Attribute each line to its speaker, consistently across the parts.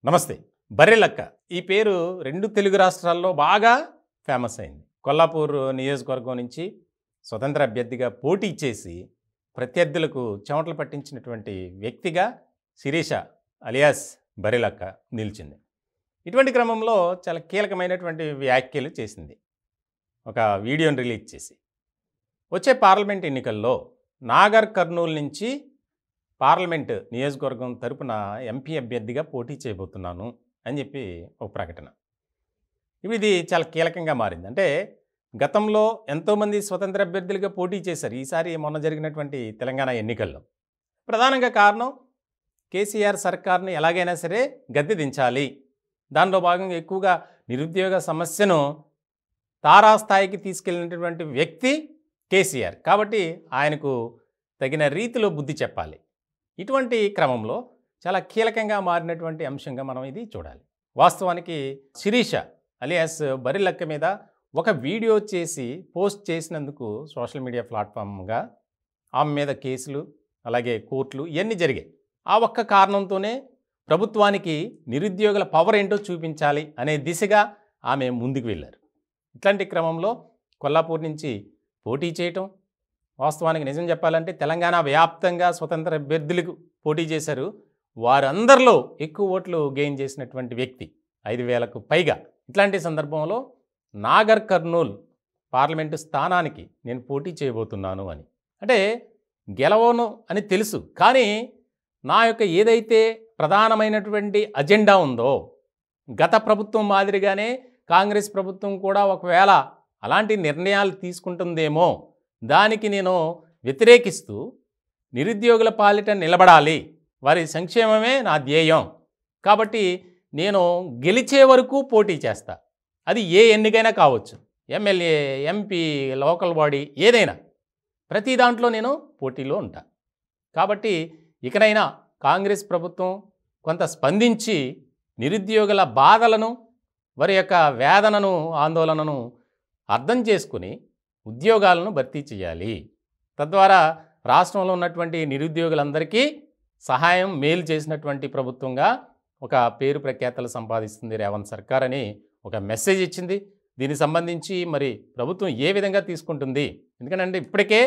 Speaker 1: నమస్తే. బర్రెలక్క ఈ పేరు రెండు తెలుగు రాష్ట్రాల్లో బాగా ఫేమస్ అయింది. కొల్లాపూర్ నియోజకవర్గం నుంచి స్వతంత్ర అభ్యర్థిగా పోటీ చేసి ప్రత్యర్థులకు చెమటలు పట్టించినటువంటి వ్యక్తిగా శిరీష అలియాస్ బర్రెలక్క నిలిచింది. ఇటువంటి క్రమంలో చాలా కీలకమైనటువంటి వ్యాఖ్యలు చేసింది. ఒక వీడియోని రిలీజ్ చేసి వచ్చే పార్లమెంట్ ఎన్నికల్లో నాగర్ కర్నూలు నుంచి పార్లమెంట్ నియోజకవర్గం తరపున ఎంపీ అభ్యర్థిగా పోటీ చేయబోతున్నాను అని చెప్పి ఒక ప్రకటన. ఇది చాలా కీలకంగా మారింది. అంటే గతంలో ఎంతోమంది స్వతంత్ర అభ్యర్థులుగా పోటీ చేశారు ఈసారి మొన్న జరిగినటువంటి తెలంగాణ ఎన్నికల్లో. ప్రధానంగా కారణం కేసీఆర్ సర్కార్ని ఎలాగైనా సరే గద్దె దించాలి, దానిలో భాగంగా ఎక్కువగా నిరుద్యోగ సమస్యను తారాస్థాయికి తీసుకెళ్ళినటువంటి వ్యక్తి కేసీఆర్. కాబట్టి ఆయనకు తగిన రీతిలో బుద్ధి చెప్పాలి. ఇటువంటి క్రమంలో చాలా కీలకంగా మారినటువంటి అంశంగా మనం ఇది చూడాలి. వాస్తవానికి శిరీష అలియాస్ బర్రెలక్క మీద ఒక వీడియో చేసి పోస్ట్ చేసినందుకు సోషల్ మీడియా ప్లాట్ఫామ్గా ఆమె మీద కేసులు అలాగే కోర్టులు ఇవన్నీ జరిగాయి. ఆ ఒక్క కారణంతోనే ప్రభుత్వానికి నిరుద్యోగుల పవర్ ఏంటో చూపించాలి అనే దిశగా ఆమె ముందుకు వెళ్ళారు. ఇట్లాంటి క్రమంలో కొల్లాపూర్ నుంచి పోటీ చేయటం, వాస్తవానికి నిజం చెప్పాలంటే తెలంగాణ వ్యాప్తంగా స్వతంత్ర అభ్యర్థులకు పోటీ చేశారు. వారందరిలో ఎక్కువ ఓట్లు గెయిన్ చేసినటువంటి వ్యక్తి 5,000కు పైగా. ఇట్లాంటి సందర్భంలో నాగర్ కర్నూల్ పార్లమెంటు స్థానానికి నేను పోటీ చేయబోతున్నాను అని, అంటే గెలవను అని తెలుసు, కానీ నా యొక్క ఏదైతే ప్రధానమైనటువంటి అజెండా ఉందో గత ప్రభుత్వం మాదిరిగానే కాంగ్రెస్ ప్రభుత్వం కూడా ఒకవేళ అలాంటి నిర్ణయాలు తీసుకుంటుందేమో దానికి నేను వ్యతిరేకిస్తూ నిరుద్యోగుల పాలిట నిలబడాలి, వారి సంక్షేమమే నా ధ్యేయం. కాబట్టి నేను గెలిచే వరకు పోటీ చేస్తా. అది ఏ ఎన్నికైనా కావచ్చు, ఎమ్మెల్యే, ఎంపీ, లోకల్ బాడీ ఏదైనా, ప్రతి దాంట్లో నేను పోటీలో ఉంటా. కాబట్టి ఇకనైనా కాంగ్రెస్ ప్రభుత్వం కొంత స్పందించి నిరుద్యోగుల బాధలను, వారి యొక్క వేదనను, ఆందోళనను అర్థం చేసుకుని ఉద్యోగాలను భర్తీ చేయాలి. తద్వారా రాష్ట్రంలో ఉన్నటువంటి నిరుద్యోగులందరికీ సహాయం, మేలు చేసినటువంటి ప్రభుత్వంగా ఒక పేరు ప్రఖ్యాతలు సంపాదిస్తుంది రేవంత్ సర్కార్ అని ఒక మెసేజ్ ఇచ్చింది. దీనికి సంబంధించి మరి ప్రభుత్వం ఏ విధంగా తీసుకుంటుంది? ఎందుకంటే ఇప్పటికే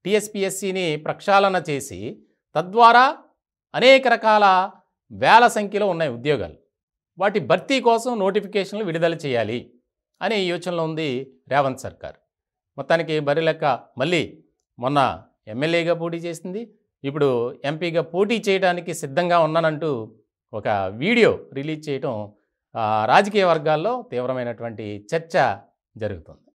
Speaker 1: టీఎస్పీఎస్సీని ప్రక్షాళన చేసి తద్వారా అనేక రకాల వేల సంఖ్యలో ఉన్నాయి ఉద్యోగాలు, వాటి భర్తీ కోసం నోటిఫికేషన్లు విడుదల చేయాలి అనే యోచనలో ఉంది రేవంత్ సర్కార్. మొత్తానికి బర్రెలక్క మళ్ళీ మొన్న ఎమ్మెల్యేగా పోటీ చేసింది, ఇప్పుడు ఎంపీగా పోటీ చేయడానికి సిద్ధంగా ఉన్నానంటూ ఒక వీడియో రిలీజ్ చేయటం రాజకీయ వర్గాల్లో తీవ్రమైనటువంటి చర్చ జరుగుతుంది.